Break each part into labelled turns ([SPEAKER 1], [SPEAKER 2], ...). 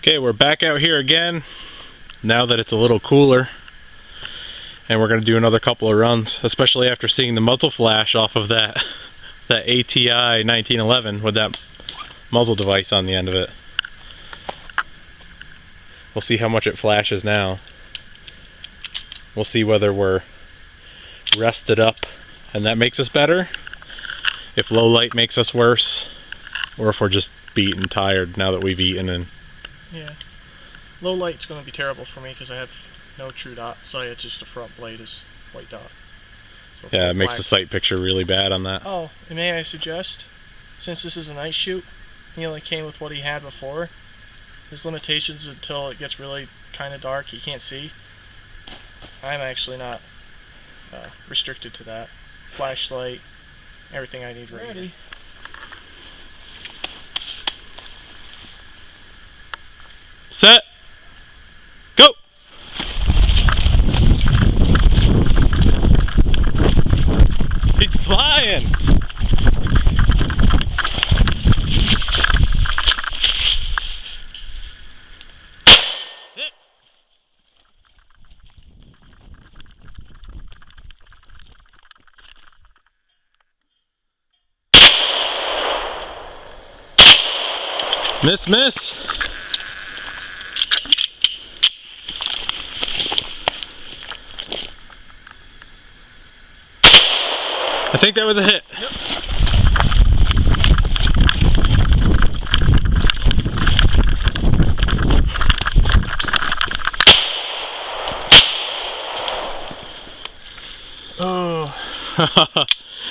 [SPEAKER 1] Okay, we're back out here again, now that it's a little cooler. And we're going to do another couple of runs, especially after seeing the muzzle flash off of that ATI 1911 with that muzzle device on the end of it. We'll see how much it flashes now. We'll see whether we're rested up and that makes us better, if low light makes us worse, or if we're just beat and tired now that we've eaten. And
[SPEAKER 2] yeah, low light's going to be terrible for me because I have no true dot sight. It's just the front blade is white dot. So
[SPEAKER 1] yeah, it makes the sight picture really bad on that.
[SPEAKER 2] Oh, and may I suggest, since this is a night shoot, he only came with what he had before. His limitations until it gets really kind of dark, he can't see. I'm actually not restricted to that. Flashlight, everything I need ready.
[SPEAKER 1] Set. Go. He's flying. Miss, miss. I think that was a hit.
[SPEAKER 2] Yep. Oh.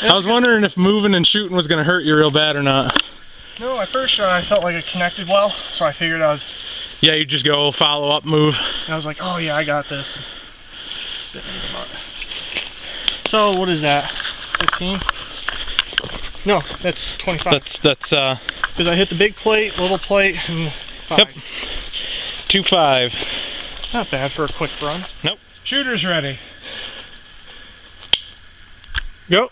[SPEAKER 1] I was wondering if moving and shooting was going to hurt you real bad or not.
[SPEAKER 2] No, at first shot I felt like it connected well, so I figured I was...
[SPEAKER 1] Yeah, you just go follow up move.
[SPEAKER 2] And I was like, oh yeah, I got this. So what is that? 15? No, that's 25.
[SPEAKER 1] That's
[SPEAKER 2] because I hit the big plate, little plate, and 5.
[SPEAKER 1] Yep. 2.5.
[SPEAKER 2] Not bad for a quick run.
[SPEAKER 1] Nope.
[SPEAKER 2] Shooter's ready. Go.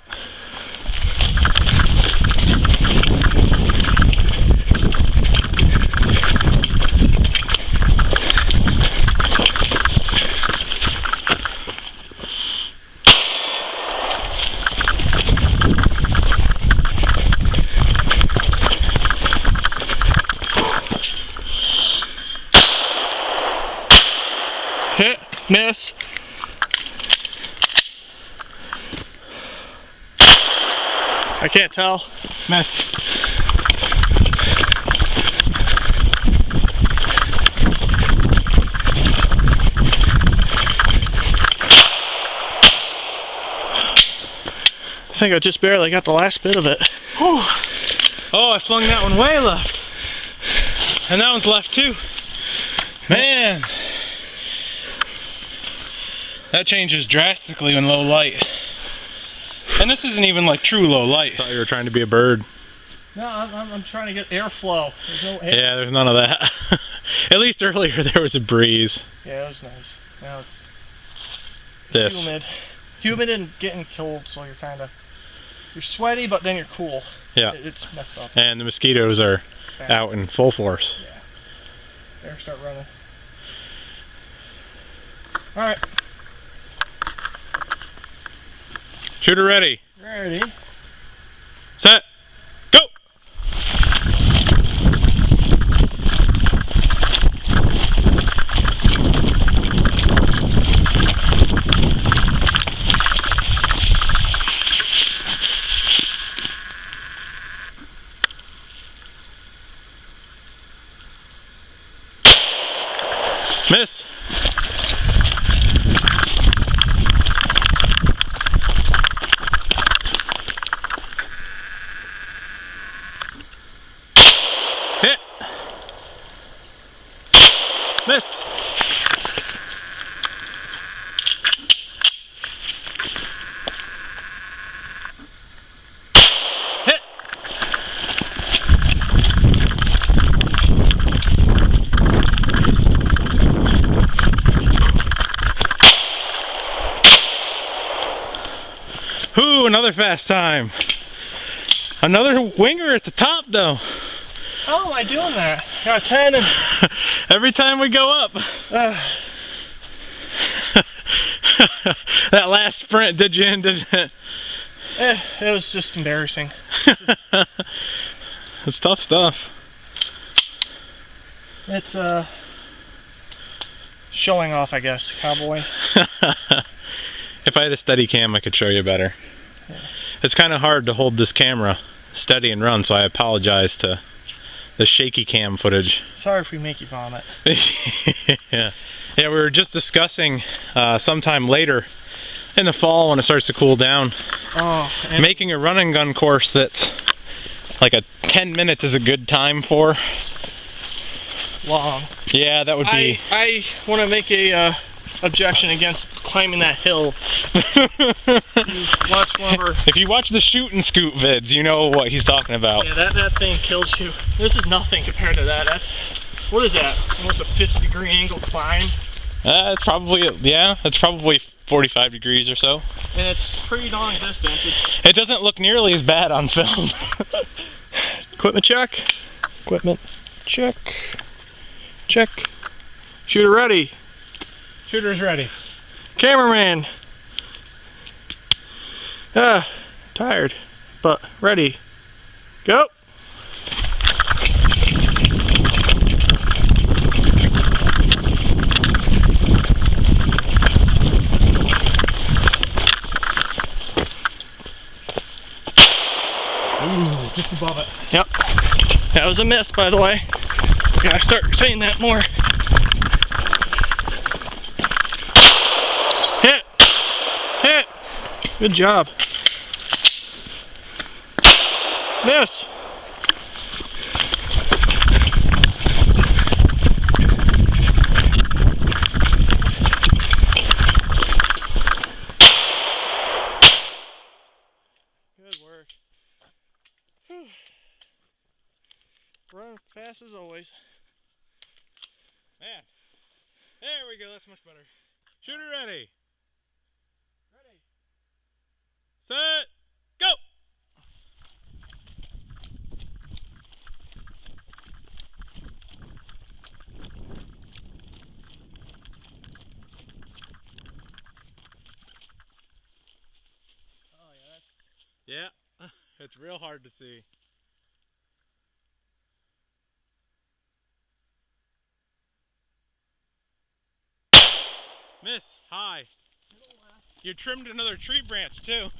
[SPEAKER 2] Hit, miss. I can't tell. Miss. I think I just barely got the last bit of it. Whew.
[SPEAKER 1] Oh, I flung that one way left. And that one's left too. Man. That changes drastically when low light. And this isn't even like true low light. I thought you were trying to be a bird.
[SPEAKER 2] No, I'm trying to get airflow. There's no air.
[SPEAKER 1] Yeah, there's none of that. At least earlier there was a breeze.
[SPEAKER 2] Yeah, it was nice. Now it's
[SPEAKER 1] This.
[SPEAKER 2] humid. Humid and getting cold, so you're sweaty, but then you're cool.
[SPEAKER 1] Yeah.
[SPEAKER 2] It's messed up.
[SPEAKER 1] And the mosquitoes are
[SPEAKER 2] Bad.
[SPEAKER 1] out in full force.
[SPEAKER 2] Yeah. Better start running. Alright.
[SPEAKER 1] Shooter ready.
[SPEAKER 2] Ready.
[SPEAKER 1] Set. Go. Miss. Hit. Miss. Hit. Ooh, another fast time. Another winger at the top though.
[SPEAKER 2] How am I doing that? Got 10 and...
[SPEAKER 1] Every time we go up. That last sprint, did you end it?
[SPEAKER 2] It was just embarrassing.
[SPEAKER 1] It's tough stuff.
[SPEAKER 2] It's showing off, I guess, cowboy.
[SPEAKER 1] If I had a steady cam, I could show you better.
[SPEAKER 2] Yeah.
[SPEAKER 1] It's kind of hard to hold this camera steady and run, so I apologize to the shaky cam footage.
[SPEAKER 2] Sorry if we make you vomit.
[SPEAKER 1] Yeah, we were just discussing sometime later in the fall when it starts to cool down, making a run and gun course that like a 10 minutes is a good time for.
[SPEAKER 2] Long.
[SPEAKER 1] Yeah, that would be...
[SPEAKER 2] I want to make a objection against climbing that hill.
[SPEAKER 1] If you watch the shoot and scoot vids, you know what he's talking about.
[SPEAKER 2] Yeah, that thing kills you. This is nothing compared to that. That's, what is that? Almost a 50-degree angle climb.
[SPEAKER 1] It's probably, yeah, it's probably 45 degrees or so.
[SPEAKER 2] And it's pretty long distance.
[SPEAKER 1] It doesn't look nearly as bad on film.
[SPEAKER 2] Equipment check. Equipment check. Check. Shooter ready.
[SPEAKER 1] Shooter's ready.
[SPEAKER 2] Cameraman. Tired, but ready. Go.
[SPEAKER 1] Ooh, just above it.
[SPEAKER 2] Yep. That was a miss, by the way. Gotta start saying that more. Hit! Hit! Good job. Miss! Good work. Whew. Run fast as always.
[SPEAKER 1] Man, there we go, that's much better. Shooter ready.
[SPEAKER 2] Ready.
[SPEAKER 1] Set, go!
[SPEAKER 2] Oh yeah, that's...
[SPEAKER 1] Yeah, it's real hard to see. Miss, high. You trimmed another tree branch too.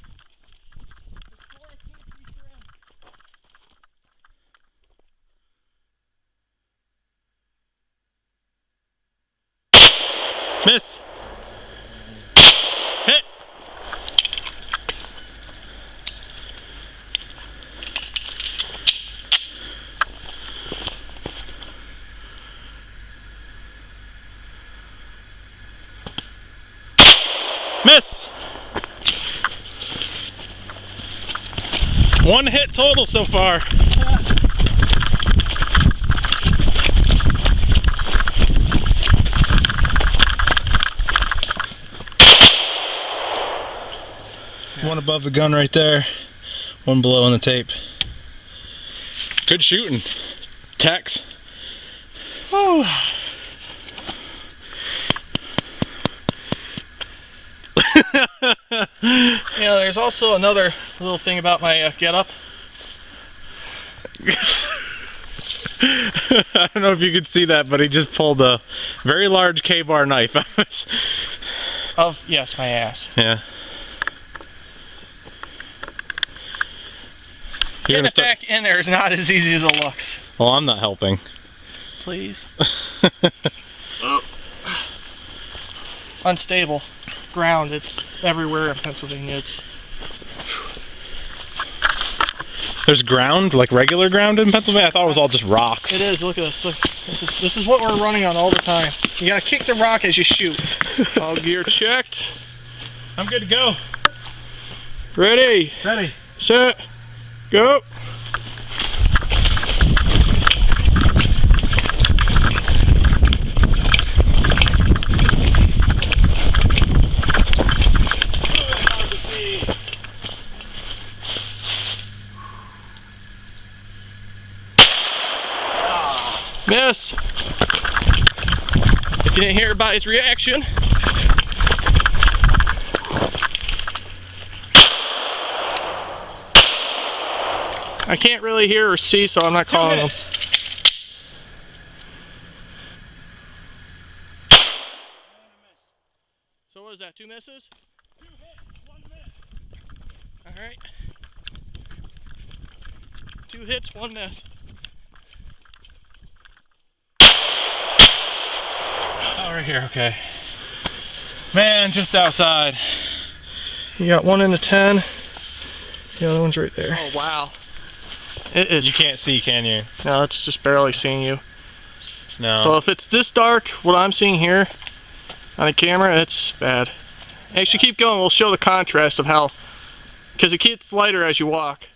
[SPEAKER 1] Miss. Hit. Miss. One hit total so far. One above the gun right there, one below on the tape. Good shooting, Tex.
[SPEAKER 2] Whew. You know, there's also another little thing about my getup.
[SPEAKER 1] I don't know if you could see that, but he just pulled a very large K-bar knife out of his...
[SPEAKER 2] Of, yes, my ass.
[SPEAKER 1] Yeah.
[SPEAKER 2] Getting it back in there is not as easy as it looks.
[SPEAKER 1] Well, I'm not helping.
[SPEAKER 2] Please. Unstable ground. It's everywhere in Pennsylvania.
[SPEAKER 1] There's ground, like regular ground in Pennsylvania? I thought it was all just rocks.
[SPEAKER 2] It is. Look at this. Look. This is what we're running on all the time. You gotta kick the rock as you shoot. All gear checked.
[SPEAKER 1] I'm good to go.
[SPEAKER 2] Ready.
[SPEAKER 1] Ready.
[SPEAKER 2] Set. Go. Miss. If you didn't hear about his reaction. I can't really hear or see, so I'm not calling him. So what is that, 2 misses?
[SPEAKER 3] 2 hits, 1 miss.
[SPEAKER 2] Alright. 2 hits, 1 miss.
[SPEAKER 1] Oh, right here, okay. Man, just outside.
[SPEAKER 2] You got 1 in the 10. The other one's right there.
[SPEAKER 1] Oh, wow.
[SPEAKER 2] It is.
[SPEAKER 1] You can't see, can you?
[SPEAKER 2] No, it's just barely seeing you.
[SPEAKER 1] No.
[SPEAKER 2] So if it's this dark, what I'm seeing here on the camera, it's bad. Actually, keep going. We'll show the contrast of how, because it gets lighter as you walk.